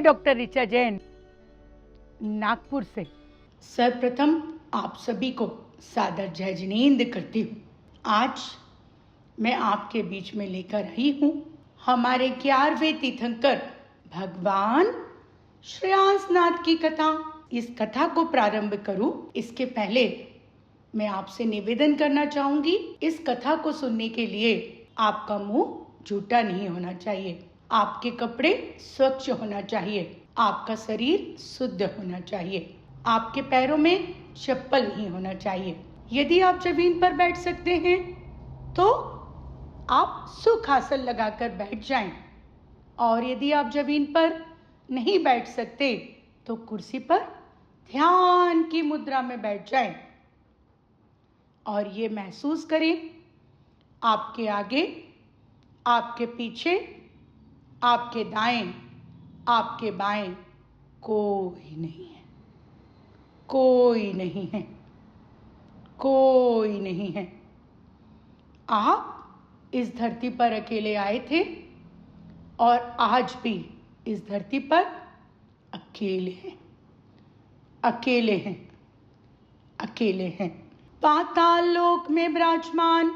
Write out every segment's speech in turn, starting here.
Doctor Richa Jain, Nagpur से। सर्वप्रथम आप सभी को सादर जय जिनेंद्र करती हूँ। आज मैं आपके बीच में लेकर आई हूँ हमारे 11वें तीर्थंकर भगवान श्रेयांसनाथ की कथा। इस कथा को प्रारंभ करूं इसके पहले मैं आपसे निवेदन करना चाहूंगी, इस कथा को सुनने के लिए आपका मुंह झूठा नहीं होना चाहिए, आपके कपड़े स्वच्छ होना चाहिए, आपका शरीर शुद्ध होना चाहिए, आपके पैरों में चप्पल नहीं होना चाहिए। यदि आप जमीन पर बैठ सकते हैं तो आप सुखासन लगाकर बैठ जाएं, और यदि आप जमीन पर नहीं बैठ सकते तो कुर्सी पर ध्यान की मुद्रा में बैठ जाएं और ये महसूस करें आपके आगे, आपके पीछे, आपके दाएं, आपके बाएं कोई नहीं है, कोई नहीं है, कोई नहीं है। आप इस धरती पर अकेले आए थे और आज भी इस धरती पर अकेले हैं, अकेले हैं, अकेले हैं। पाताल लोक में विराजमान,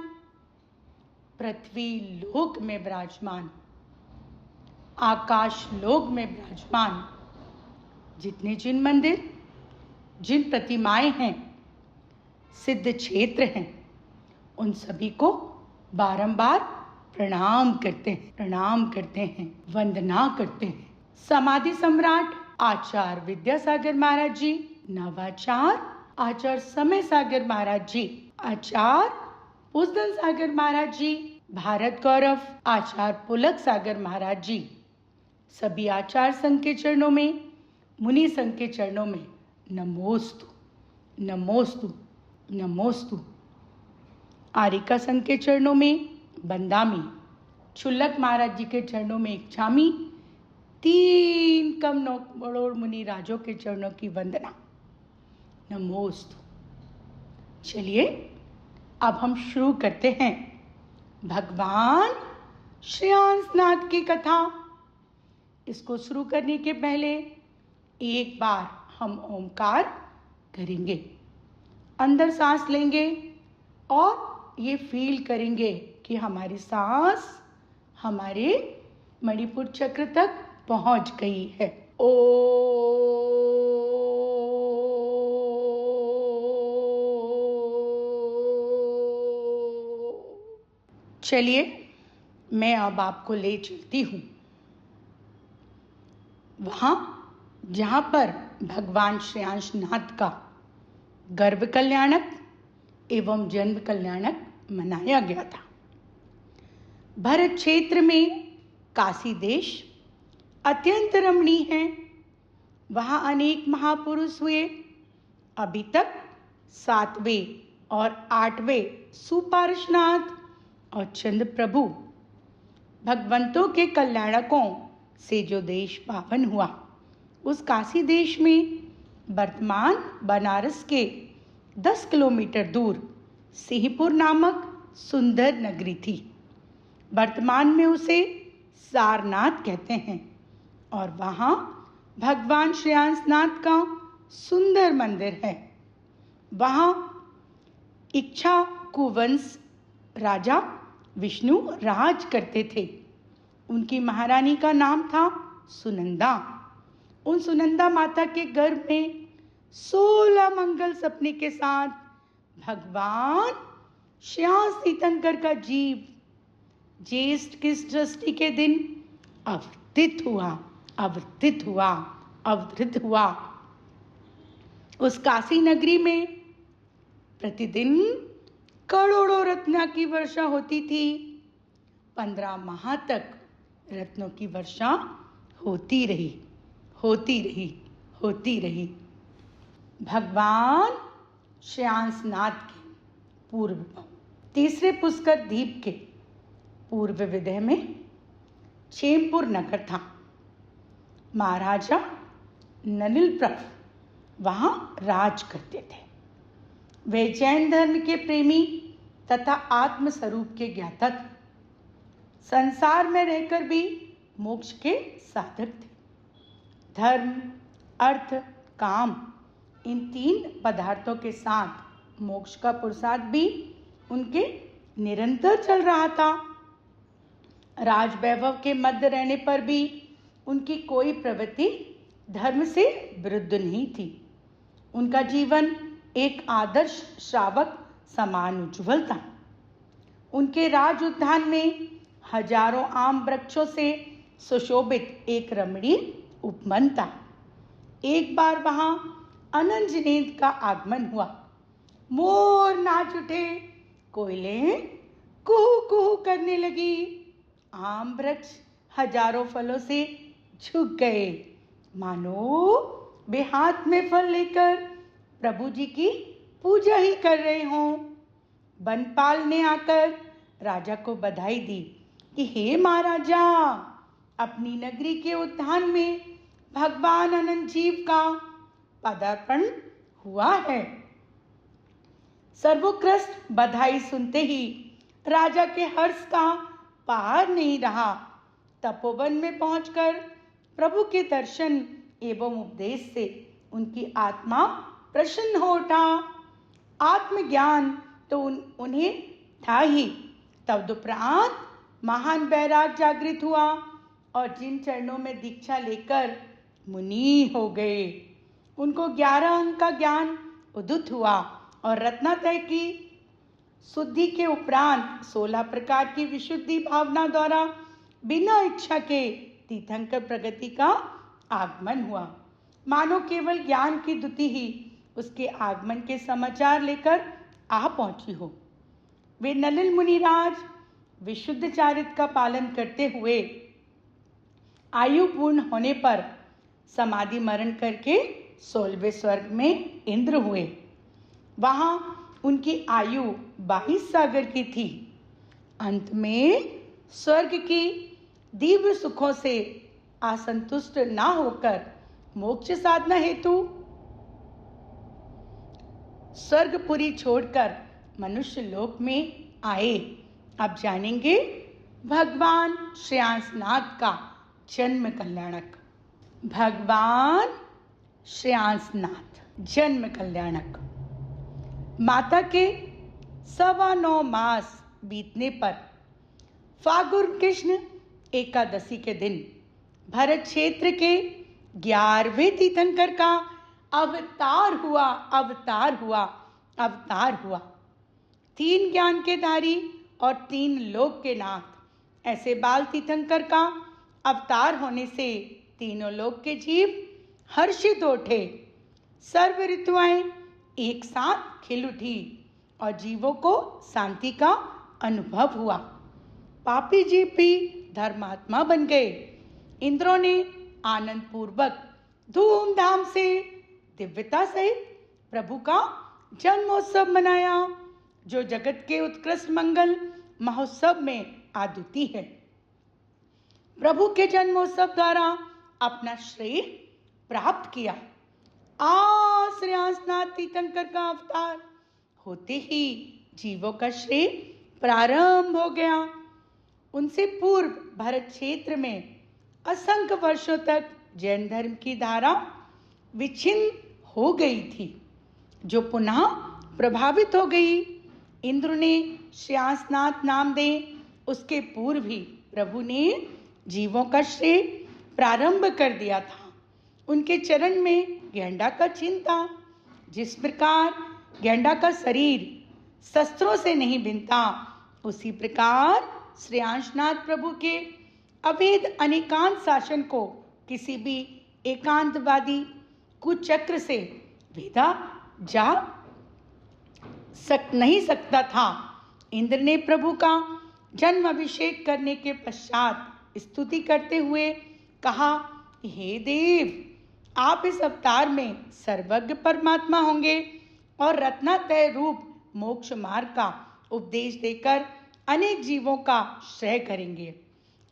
पृथ्वी लोक में विराजमान, आकाश लोक में विराजमान, जितने जिन मंदिर, जिन प्रतिमाएं हैं, सिद्ध क्षेत्र हैं, उन सभी को बारंबार प्रणाम करते हैं, प्रणाम करते हैं, वंदना करते हैं। समाधि सम्राट आचार्य विद्यासागर महाराज जी, नवाचार आचार्य समय सागर महाराज जी, आचार्य उदयन सागर महाराज जी, भारत गौरव आचार्य पुलक सागर महाराज जी, सभी आचार्य संघ के चरणों में, मुनि संघ के चरणों में नमोस्तु, नमोस्तु, नमोस्तु। आरिका संघ के चरणों में बंदामी, छुल्लक महाराज जी के चरणों में इच्छामी, 3 करोड़ मुनि राजों के चरणों की वंदना, नमोस्तु। चलिए अब हम शुरू करते हैं भगवान श्रेयांसनाथ की कथा। इसको शुरू करने के पहले एक बार हम ओमकार करेंगे, अंदर सांस लेंगे और ये फील करेंगे कि हमारी सांस हमारे मणिपुर चक्र तक पहुंच गई है। ओ चलिए मैं अब आपको ले चलती हूँ वहाँ जहाँ पर भगवान श्रेयांसनाथ का गर्भ कल्याणक एवं जन्म कल्याणक मनाया गया था। भरत क्षेत्र में काशी देश अत्यंत रमणीय है। वहाँ अनेक महापुरुष हुए। अभी तक 7वें और 8वें सुपार्श्वनाथ और चंद्र प्रभु भगवंतों के कल्याणकों से जो देश पावन हुआ, उस काशी देश में वर्तमान बनारस के 10 किलोमीटर दूर सिंहपुर नामक सुंदर नगरी थी। वर्तमान में उसे सारनाथ कहते हैं और वहाँ भगवान श्रेयांसनाथ का सुंदर मंदिर है। वहाँ इक्ष्वाकु वंश राजा विष्णु राज करते थे। उनकी महारानी का नाम था सुनंदा। उन सुनंदा माता के गर्भ में 16 मंगल सपने के साथ भगवान श्रेयांस तीर्थंकर का जीव ज्येष्ठ की षष्ठी के दिन अवतरित हुआ। उस काशी नगरी में प्रतिदिन करोड़ों रत्न की वर्षा होती थी। 15 माह तक रत्नों की वर्षा होती रही। भगवान श्रेयांसनाथ के पूर्व तीसरे पुष्कर द्वीप के पूर्व विदय में चेमपुर नगर था। महाराजा नलिल प्रभ वहाँ राज करते थे। वे जैन धर्म के प्रेमी तथा आत्म स्वरूप के ज्ञाता थे। संसार में रहकर भी मोक्ष के साधक थे। धर्म, अर्थ, काम, इन 3 पदार्थों के साथ मोक्ष का पुरुषार्थ भी उनके निरंतर चल रहा था। राज वैभव के मध्य रहने पर भी उनकी कोई प्रवृत्ति धर्म से विरुद्ध नहीं थी। उनका जीवन एक आदर्श श्रावक समान उज्ज्वल था। उनके राज उद्यान में हजारों आम वृक्षों से सुशोभित एक रमणीय उपवन था। एक बार वहां अनंत जिनेंद्र का आगमन हुआ। मोर नाच उठे, कोयलें कुहू कुहू करने लगी, आम वृक्ष हजारों फलों से झुक गए, मानो वे हाथ में फल लेकर प्रभु जी की पूजा ही कर रहे हों। वनपाल ने आकर राजा को बधाई दी कि हे महाराजा, अपनी नगरी के उद्यान में भगवान अनंत जीव का पदार्पण हुआ है। सर्वोत्कृष्ट बधाई सुनते ही राजा के हर्ष का पार नहीं रहा। तपोवन में पहुंचकर प्रभु के दर्शन एवं उपदेश से उनकी आत्मा प्रसन्न हो उठा। आत्मज्ञान तो उन्हें था ही। तब दोपरांत महान वैराग जागृत हुआ और जिन चरणों में दीक्षा लेकर मुनि हो गए, उनको 11 अंक का ज्ञान उदित हुआ और रत्नात्रय की शुद्धि के उपरांत 16 प्रकार की विशुद्धि भावना द्वारा बिना इच्छा के तीर्थंकर प्रगति का आगमन हुआ। मानो केवल ज्ञान की द्युति ही उसके आगमन के समाचार लेकर आ पहुंची हो। वे नलिन मुनिराज विशुद्ध चारित्र का पालन करते हुए आयु पूर्ण होने पर समाधि मरण करके 16वें स्वर्ग में इंद्र हुए। वहां उनकी आयु 22 सागर की थी। अंत में स्वर्ग की दिव्य सुखों से असंतुष्ट ना होकर मोक्ष साधना हेतु स्वर्गपुरी छोड़कर मनुष्य लोक में आए। अब जानेंगे भगवान श्रेयांसनाथ का जन्म कल्याणक। भगवान श्रेयांसनाथ जन्म कल्याणक। माता के 9.25 मास बीतने पर फागुन कृष्ण एकादशी के दिन भरत क्षेत्र के 11वें तीर्थंकर का अवतार हुआ। 3 ज्ञान के धारी और 3 लोक के नाथ ऐसे बाल तीर्थंकर का अवतार होने से तीनों लोक के जीव हर्षित उठे। सर्व ऋतुएं एक साथ खिल उठी और जीवों को शांति का अनुभव हुआ। पापी जीव भी धर्मात्मा बन गए। इंद्रों ने आनंद पूर्वक धूमधाम से दिव्यता सहित प्रभु का जन्मोत्सव मनाया, जो जगत के उत्कृष्ट मंगल महोत्सव में अद्वितीय है। प्रभु के जन्मोत्सव द्वारा अपना श्रेय प्राप्त किया। श्रेयांसनाथ तीर्थंकर का अवतार होते ही जीवों का श्रेय प्रारंभ हो गया। उनसे पूर्व भरत क्षेत्र में असंख्य वर्षों तक जैन धर्म की धारा विच्छिन्न हो गई थी, जो पुनः प्रभावित हो गई। इंद्र ने श्रेयांसनाथ नाम दे, उसके पूर्व ही प्रभु ने जीवों का श्रेय प्रारंभ कर दिया था। उनके चरण में गेंडा का चिन्ह था। जिस प्रकार गेंडा का शरीर शस्त्रों से नहीं बिनता, उसी प्रकार श्रेयांसनाथ प्रभु के अभेद अनेकांत शासन को किसी भी एकांतवादी कुचक्र से भेदा जा नहीं सकता था। इंद्र ने प्रभु का जन्म अभिषेक करने के पश्चात स्तुति करते हुए कहा, हे देव, आप इस अवतार में सर्वज्ञ परमात्मा होंगे और रत्नात्रय रूप मोक्ष मार्ग का उपदेश देकर अनेक जीवों का श्रेय करेंगे।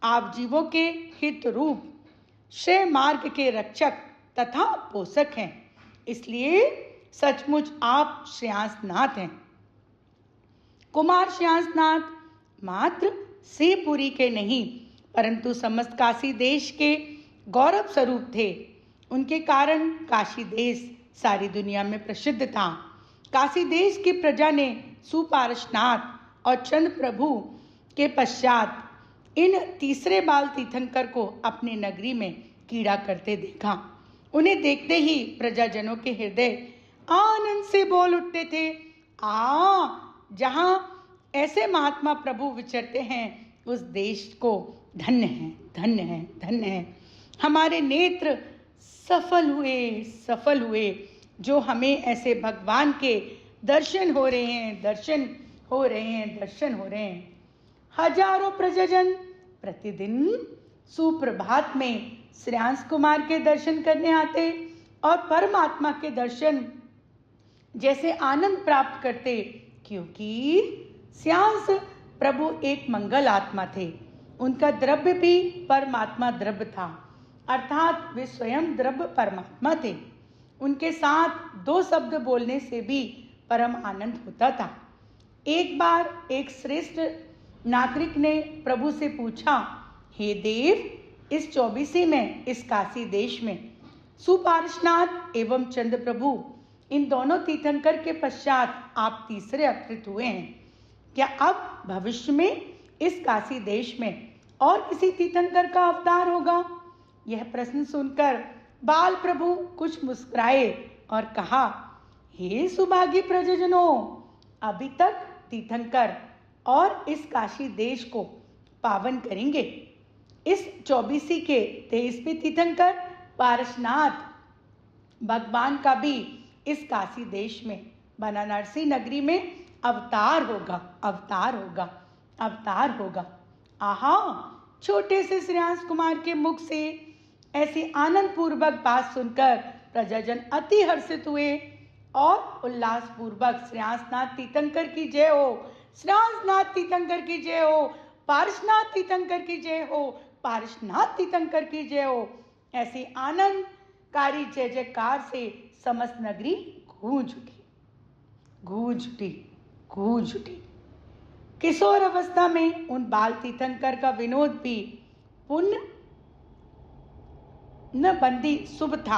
आप जीवों के हित रूप श्रेय मार्ग के रक्षक तथा पोषक हैं, इसलिए सचमुच आप श्रेयांसनाथ हैं। कुमार श्रेयांसनाथ मात्र शिवपुरी के नहीं, परंतु समस्त काशी देश के गौरव स्वरूप थे। उनके कारण काशी देश सारी दुनिया में प्रसिद्ध था। काशी देश की प्रजा ने सुपार्श्वनाथ और चंद्र प्रभु के पश्चात इन तीसरे बाल तीर्थंकर को अपनी नगरी में कीड़ा करते देखा। उन्हें देखते ही प्रजाजनों के हृदय आनंद से बोल उठते थे, जहां ऐसे महात्मा प्रभु विचरते हैं उस देश को धन्य है, धन्य है, धन्य है। हमारे नेत्र सफल हुए जो हमें ऐसे भगवान के दर्शन हो रहे हैं, दर्शन हो रहे हैं। हजारों प्रजाजन प्रतिदिन सुप्रभात में श्रेयांश कुमार के दर्शन करने आते और परमात्मा के दर्शन जैसे आनंद प्राप्त करते, क्योंकि श्रेयांश प्रभु एक मंगल आत्मा थे। उनका द्रव्य भी परमात्मा द्रव्य था, अर्थात वे स्वयं द्रव्य परमात्मा थे। उनके साथ दो शब्द बोलने से भी परम आनंद होता था। एक बार एक श्रेष्ठ नागरिक ने प्रभु से पूछा, हे देव, इस 24 में इस काशी देश में सुपार्श्वनाथ एवं चंद्र प्रभु इन दोनों तीर्थंकर के पश्चात आप तीसरे अवतरित हुए हैं। क्या अब भविष्य में इस काशी देश में और किसी तीर्थंकर का अवतार होगा? यह प्रश्न सुनकर बाल प्रभु कुछ मुस्कुराए और कहा, हे सुभागी प्रजाजनों, अभी तक तीर्थंकर और इस काशी देश को पावन करेंगे। इस 24 के 23वें तीर्थंकर पारसनाथ भगवान का भी इस काशी देश में बनारसी नगरी में अवतार होगा। आहा, छोटे से श्रेयांश कुमार के मुख से ऐसी आनंद पूर्वक बात सुनकर प्रजाजन अति हर्षित हुए और उल्लास पूर्वक श्रेयांशनाथ तीर्थंकर की जय हो, श्रेयांशनाथ तीर्थंकर की जय हो, पार्श्वनाथ तीर्थंकर की जय हो, पार्श्वनाथ तीर्थंकर की जय हो, ऐसी आनंदकारी जय जयकार से समस्त नगरी गूंज उठी। किशोर अवस्था में उन बाल तीर्थंकर का विनोद भी पुण्य न बंदी शुभ था।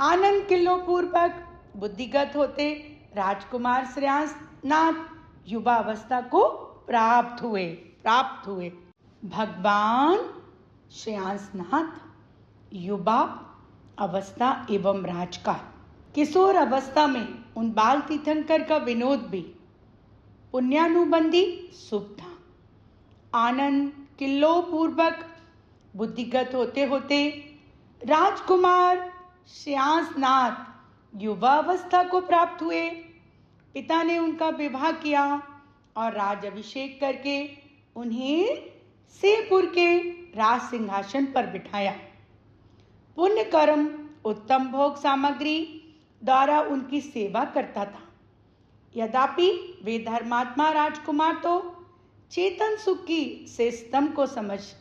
आनंद किल्लो पूर्वक बुद्धिगत होते राजकुमार श्रेयांशनाथ युवा अवस्था को प्राप्त हुए। भगवान श्रेयांशनाथ युवा अवस्था एवं राजकाल किशोर अवस्था में उन बाल तीर्थंकर का विनोद भी पुण्यानुबंधी शुभ था। आनंद किल्लो पूर्वक बुद्धिगत होते होते राजकुमार श्रेयांशनाथ युवा अवस्था को प्राप्त हुए। पिता ने उनका विवाह किया और राज अभिषेक करके उन्हें सेपुर के राज सिंहासन पर बिठाया। पुण्य कर्म उत्तम भोग सामग्री द्वारा उनकी सेवा करता था। यद्यपि वे धर्मात्मा राजकुमार तो चेतन सुख की श्रेष्ठतम को समझ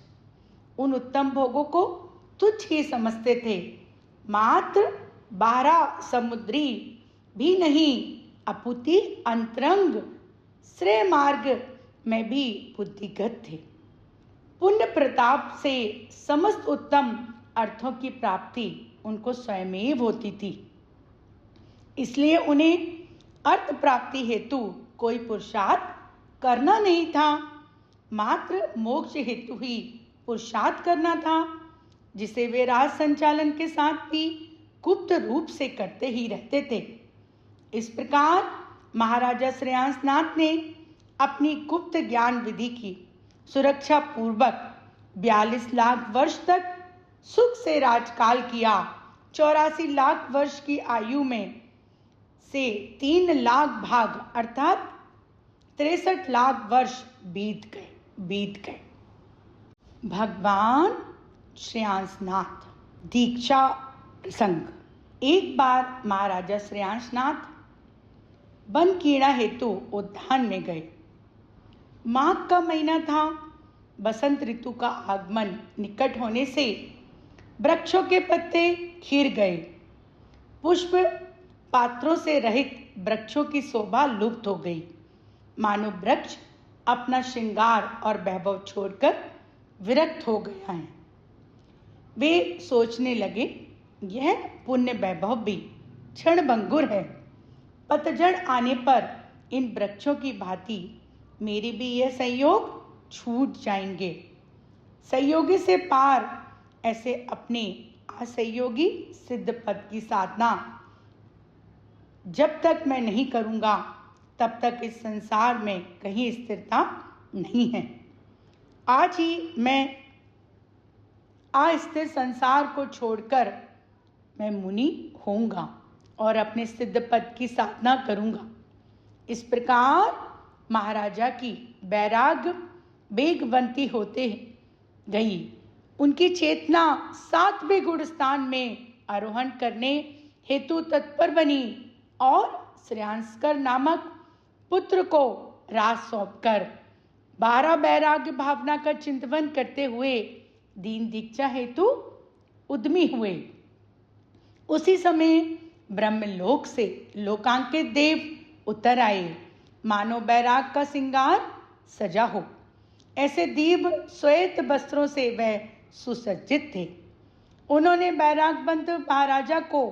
उन उत्तम भोगों को तुच्छ ही समझते थे। मात्र 12 समुद्री भी नहीं, अपुति अंतरंग श्रेय मार्ग में भी बुद्धिगत थे। पुण्य प्रताप से समस्त उत्तम अर्थों की प्राप्ति उनको स्वयमेव होती थी। इसलिए उन्हें अर्थ प्राप्ति हेतु कोई पुरुषार्थ करना नहीं था, मात्र मोक्ष हेतु ही पुरुषार्थ करना था, जिसे वे राज संचालन के साथ भी गुप्त रूप से करते ही रहते थे। इस प्रकार महाराजा श्रेयांशनाथ ने अपनी गुप्त ज्ञान विधि की सुरक्षा पूर्वक 42 लाख वर्ष तक सुख से राजकाल किया। 84 लाख वर्ष की आयु में से 3 लाख भाग अर्थात 63 लाख वर्ष बीत गए। भगवान श्रेयांशनाथ दीक्षा प्रसंग। एक बार महाराजा श्रेयांशनाथ वन कीड़ा हेतु उद्यान में गए। माघ का महीना था। बसंत ऋतु का आगमन निकट होने से वृक्षों के पत्ते खिर गए। पुष्प पात्रों से रहित वृक्षों की शोभा लुप्त हो गई, मानो वृक्ष अपना श्रृंगार और वैभव छोड़कर विरक्त हो गया है। वे सोचने लगे, यह पुण्य वैभव भी क्षण भंगुर है। पतझड़ आने पर इन वृक्षों की भांति मेरे भी यह संयोग छूट जाएंगे। संयोगी से पार ऐसे अपने असहयोगी सिद्ध पद की साधना जब तक मैं नहीं करूँगा तब तक इस संसार में कहीं स्थिरता नहीं है। आज ही मैं अस्थिर संसार को छोड़कर मैं मुनि होऊंगा और अपने सिद्ध पद की साधना करूंगा। इस प्रकार महाराजा की वैराग्य वेगवंती होते गई। उनकी चेतना 7वें गुण स्थान में आरोहण करने हेतु तत्पर बनी और श्रेयांस्कर नामक पुत्र को राज सौंपकर 12 वैराग्य भावना का चिंतन करते हुए दीन दीक्षा हेतु उद्यमी हुए। उसी समय ब्रह्मलोक से लोकांकित देव उतर आए, मानो बैराग का श्रृंगार सजा हो। ऐसे दीव श्वेत वस्त्रों से वह सुसज्जित थे। उन्होंने बैरागवंत महाराजा को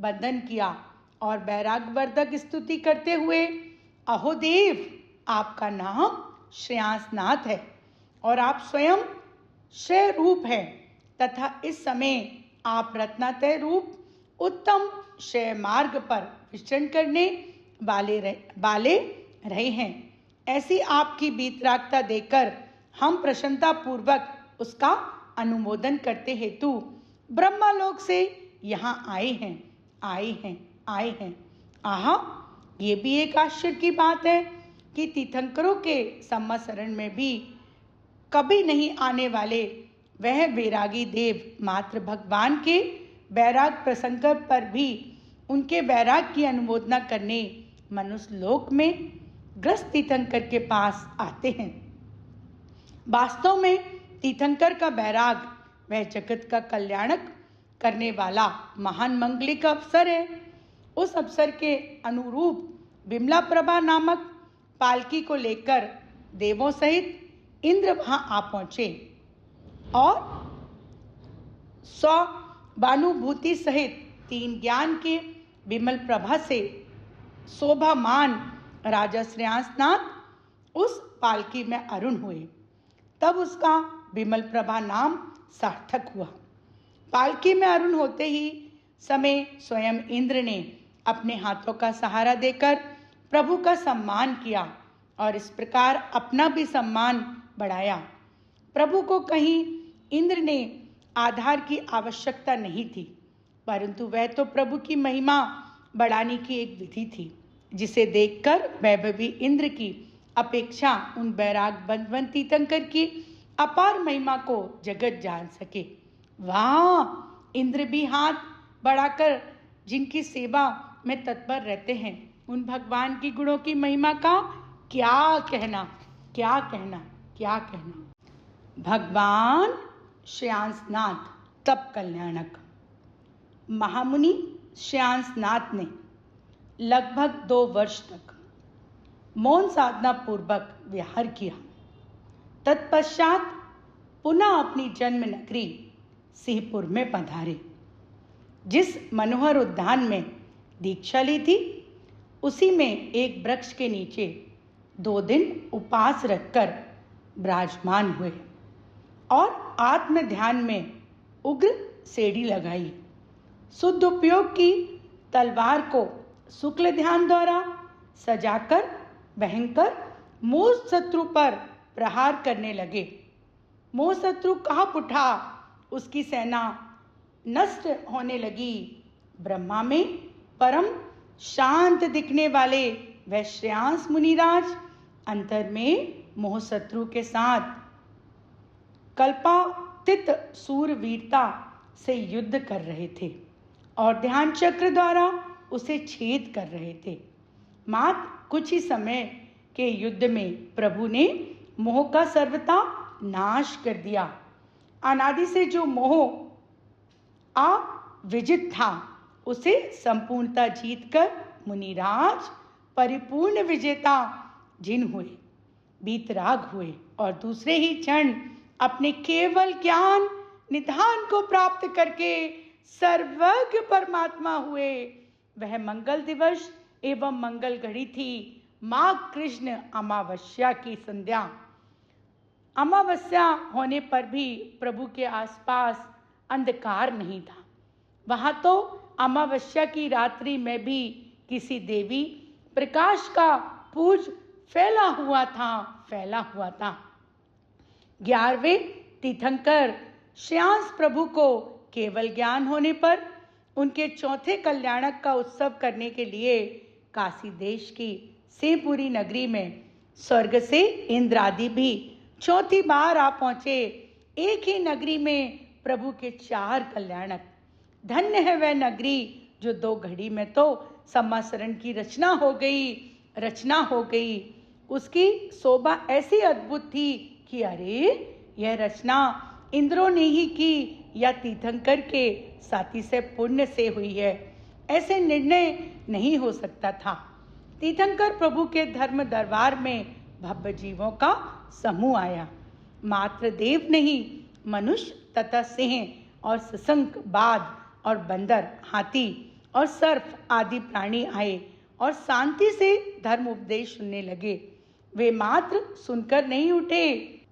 वंदन किया और बैरागवर्धक स्तुति करते हुए, अहो देव, आपका नाम श्रेयांसनाथ है और आप स्वयं श्रेय रूप है तथा इस समय आप रत्नातय रूप उत्तम श्रेय मार्ग पर विचरण करने वाले रहे हैं। ऐसी आपकी वीतरागता देखकर हम प्रसन्नता पूर्वक उसका अनुमोदन करते हेतु ब्रह्मलोक से यहाँ आए हैं। आहा, ये भी एक आश्चर्य की बात है कि तीर्थंकरों के सम्मसरण में भी कभी नहीं आने वाले वह वैरागी देव मात्र भगवान के वैराग प्रसंग पर भी उनके वैराग की अनुमोदना करने मनुष्य लोक में ग्रस्त तीर्थंकर के पास आते हैं। वास्तव में तीर्थंकर का वैराग वह जगत का कल्याणक करने वाला महान मंगलिक अवसर है। उस अवसर के अनुरूप विमला प्रभा नामक पालकी को लेकर देवों सहित इंद्र वहां आ पहुंचे और स्वानुभूति सहित 3 ज्ञान के विमल प्रभा से शोभामान राजा श्रेयांसनाथ उस पालकी में अरुण हुए। तब उसका विमल प्रभा नाम सार्थक हुआ। पालकी में अरुण होते ही समय स्वयं इंद्र ने अपने हाथों का सहारा देकर प्रभु का सम्मान किया और इस प्रकार अपना भी सम्मान बढ़ाया। प्रभु को कहीं इंद्र ने आधार की आवश्यकता नहीं थी, परंतु वह तो प्रभु की महिमा बढ़ाने की एक विधि थी, जिसे देखकर वैभवी इंद्र की अपेक्षा उन बैराग बंधवन तीर्थंकर की अपार महिमा को जगत जान सके। वाह, इंद्र भी हाथ बढ़ाकर जिनकी सेवा में तत्पर रहते हैं, उन भगवान की गुणों की महिमा का क्या कहना। भगवान श्रेयांसनाथ तप कल्याणक। महामुनि श्रेयांसनाथ ने लगभग 2 वर्ष तक मौन साधना पूर्वक विहार किया। तत्पश्चात पुनः अपनी जन्म नगरी सिंहपुर में पधारे। जिस मनोहर उद्यान में दीक्षा ली थी, उसी में एक वृक्ष के नीचे 2 दिन उपास रखकर विराजमान हुए और आत्म ध्यान में उग्र सेड़ी लगाई। शुद्ध उपयोग की तलवार को शुक्ल ध्यान द्वारा सजाकर भयंकर मोह शत्रु पर प्रहार करने लगे। मोह शत्रु कांप उठा, उसकी सेना नष्ट होने लगी। ब्रह्मा में परम शांत दिखने वाले वह श्रेयांस मुनिराज अंतर में मोह शत्रु के साथ कल्पातीत सूरवीरता से युद्ध कर रहे थे और ध्यान चक्र द्वारा उसे छेद कर रहे थे। मात्र कुछ ही समय के युद्ध में प्रभु ने मोह का सर्वथा नाश कर दिया। अनादि से जो मोह अविजित था, उसे संपूर्णता जीतकर मुनिराज परिपूर्ण विजेता जिन हुए, वीतराग हुए और दूसरे ही क्षण अपने केवल ज्ञान निधान को प्राप्त करके सर्वज्ञ परमात्मा हुए। वह मंगल दिवस एवं मंगल घड़ी थी माघ कृष्ण अमावस्या की संध्या। अमावस्या होने पर भी प्रभु के आसपास अंधकार नहीं था। वहां तो अमावस्या की रात्रि में भी किसी देवी प्रकाश का पुंज फैला हुआ था। 11वें तीर्थंकर श्रेयांस प्रभु को केवल ज्ञान होने पर उनके चौथे कल्याणक का उत्सव करने के लिए काशी देश की सेपुरी नगरी में स्वर्ग से इंद्र आदि भी चौथी बार आ पहुंचे। एक ही नगरी में प्रभु के 4 कल्याणक। धन्य है वह नगरी जो 2 घड़ी में तो सम्मासरण की रचना हो गई। उसकी शोभा ऐसी अद्भुत थी कि अरे यह रचना इंद्रों ने ही की या तीर्थंकर के साथी से पुण्य से हुई है, ऐसे निर्णय नहीं हो सकता था। तीर्थंकर प्रभु के धर्म दरबार में भव्य जीवों का समूह आया। मात्र देव नहीं, मनुष्य तथा सिंह और सशंक, बाघ और बंदर, हाथी और सर्प आदि प्राणी आए और शांति से धर्म उपदेश सुनने लगे। वे मात्र सुनकर नहीं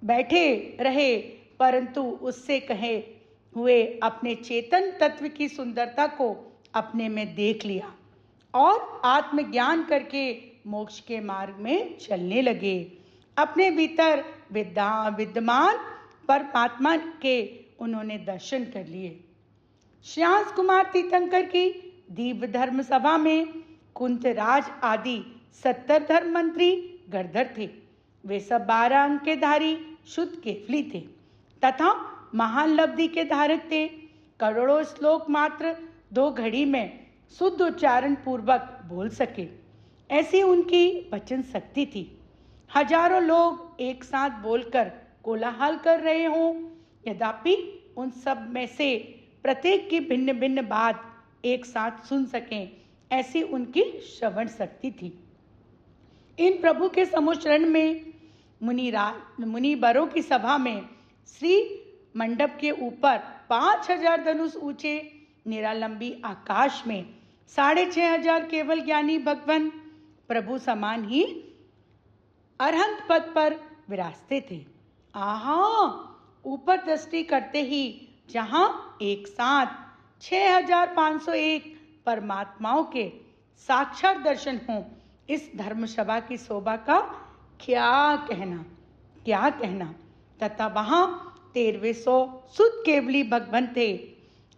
बैठे रहे, परंतु उससे कहे हुए अपने चेतन तत्व की सुंदरता को अपने में देख लिया और आत्मज्ञान करके मोक्ष के मार्ग में चलने लगे। अपने भीतर विद्यमान परमात्मा के उन्होंने दर्शन कर लिए। श्रेयांस कुमार तीर्थंकर की दिव्य धर्म सभा में कुंतराज आदि 70 धर्म मंत्री गणधर थे। वे सब 12 अंक के धारी शुद्ध केवली थे तथा महान लब्धि के धारक थे। करोड़ों श्लोक मात्र 2 घड़ी में शुद्ध उच्चारण पूर्वक बोल सके, ऐसी उनकी वचन शक्ति थी। हजारों लोग एक साथ बोलकर कोलाहल कर रहे हों, यद्यपि उन सब में से प्रत्येक की भिन्न भिन्न बात एक साथ सुन सकें, ऐसी उनकी श्रवण शक्ति थी। इन प्रभु के समुचरण में मुनिवरों की सभा में श्री मंडप के ऊपर 5000 धनुष ऊंचे निरालंबी आकाश में 6500 केवल ज्ञानी भगवान प्रभु समान ही अरहंत पद पर विराजते थे। आहा, ऊपर दृष्टि करते ही जहां एक साथ 6501 परमात्माओं के साक्षात दर्शन हों, इस धर्मसभा की शोभा का क्या कहना। तथा वहां 1300 शुद्ध केवली भगवान थे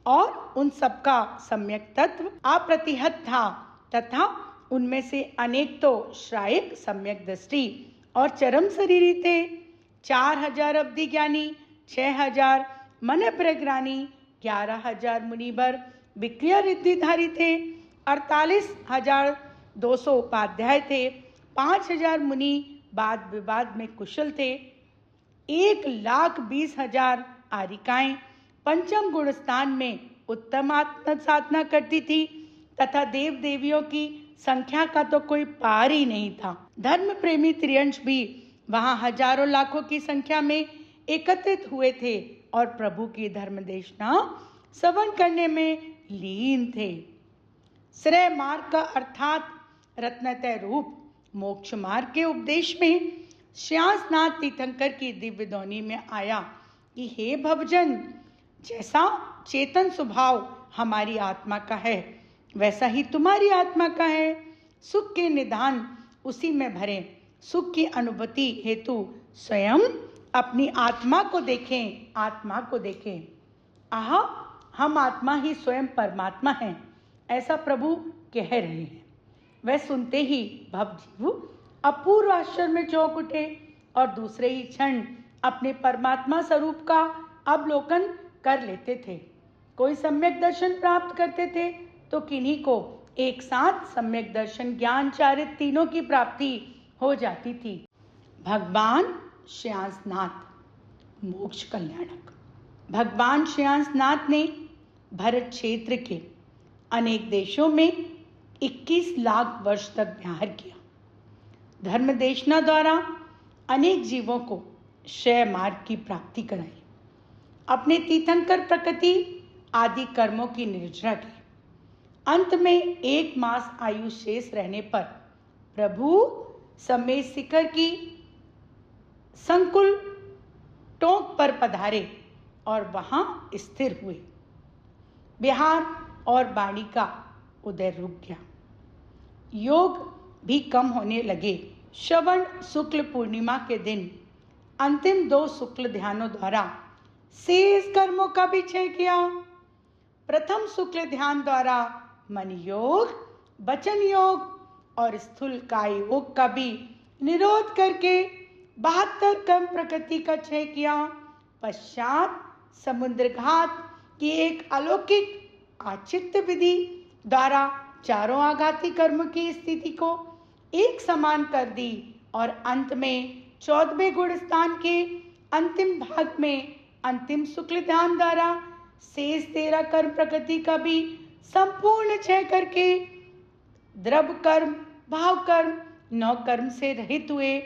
और उन सबका सम्यक तत्व अप्रतिहत था तथा उनमें से अनेक तो श्रायक, सम्यक दृष्टि और चरम शरीरी थे। 4000 अवधि ज्ञानी, 6000 मन प्रज्ञानी, 11000 मुनिवर विक्रिया रिद्धिधारी थे, 48200 उपाध्याय थे, 5000 मुनि वाद विवाद में कुशल थे, 1,20,000 आरिकाएं पंचम गुण स्थान में उत्तम आत्म साधना करती थी तथा देव देवियों की संख्या का तो कोई पार ही नहीं था। धर्म प्रेमी त्रियंश भी वहां हजारों लाखों की संख्या में एकत्रित हुए थे और प्रभु की धर्म देशना श्रवण करने में लीन थे। श्रेय मार्ग का अर्थात रत्नतय रूप मोक्ष मार्ग के उपदेश में श्रेयांसनाथ तीर्थंकर की दिव्य ध्वनि में आया कि हे भवजन, जैसा चेतन स्वभाव हमारी आत्मा का है वैसा ही तुम्हारी आत्मा का है। सुख के निधान उसी में भरें। सुख की अनुभूति हेतु स्वयं अपनी आत्मा को देखें। आहा, हम आत्मा ही स्वयं परमात्मा हैं, ऐसा प्रभु कह रहे हैं। वह सुनते ही भवजीव अपूर्व आश्चर्य में चौंक उठे और दूसरे ही क्षण अपने परमात्मा स्वरूप का अवलोकन कर लेते थे। कोई सम्यक दर्शन प्राप्त करते थे तो किन्हीं को एक साथ सम्यक दर्शन, ज्ञान, चारित तीनों की प्राप्ति हो जाती थी। भगवान श्रेयांसनाथ मोक्ष कल्याणक। भगवान श्रेयांसनाथ ने भरत क्षेत्र के अनेक देशों में 21 लाख वर्ष तक विहार किया। धर्म देशना द्वारा अनेक जीवों को श्रेय मार्ग की प्राप्ति कराई। अपने तीर्थंकर प्रकृति आदि कर्मों की निर्जरा की। अंत में 1 मास आयु शेष रहने पर प्रभु समेत शिखर की संकुल टोंक पर पधारे और वहां स्थिर हुए। विहार और वाणी का उदय रुक गया, योग भी कम होने लगे। श्रवण शुक्ल पूर्णिमा के दिन अंतिम 2 शुक्ल ध्यानों द्वारा शेष कर्मों का भी क्षय किया। प्रथम शुक्ल ध्यान द्वारा मन योग, वचन योग और स्थूल काय योग का भी निरोध करके 72 कर्म प्रकृति का क्षय किया। पश्चात समुद्र घात की एक अलौकिक आचित्त विधि द्वारा चारों आघाती कर्म की स्थिति को एक समान कर दी और अंत में 14वें गुण स्थान के अंतिम भाग में अंतिम शुक्ल ध्यान द्वारा शेष 13 कर्म प्रकृति का भी संपूर्ण क्षय करके द्रव्य कर्म, भाव कर्म, 9 कर्म से रहित हुए।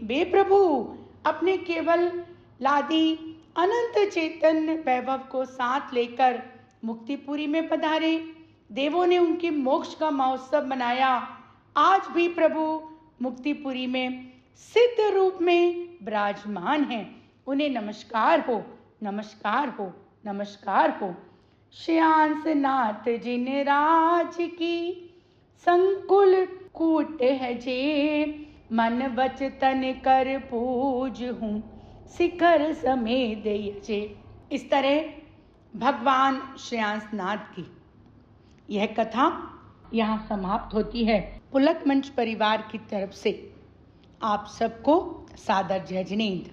वे प्रभु अपने केवल लादी अनंत चैतन्य वैभव को साथ लेकर मुक्तिपुरी में पधारे। देवों ने उनके मोक्ष का महोत्सव मनाया। आज भी प्रभु मुक्तिपुरी में सिद्ध रूप में विराजमान हैं। उन्हें नमस्कार हो, नमस्कार हो, नमस्कार हो। श्रेयांस नाथ जिन राज की संकुल कूट है जे, मन वच तन कर पूज हूँ शिखर समेत यजे। इस तरह भगवान श्रेयांस नाथ की यह कथा यहाँ समाप्त होती है। पुलक मंच परिवार की तरफ से आप सबको सादर जय जिनेंद्र।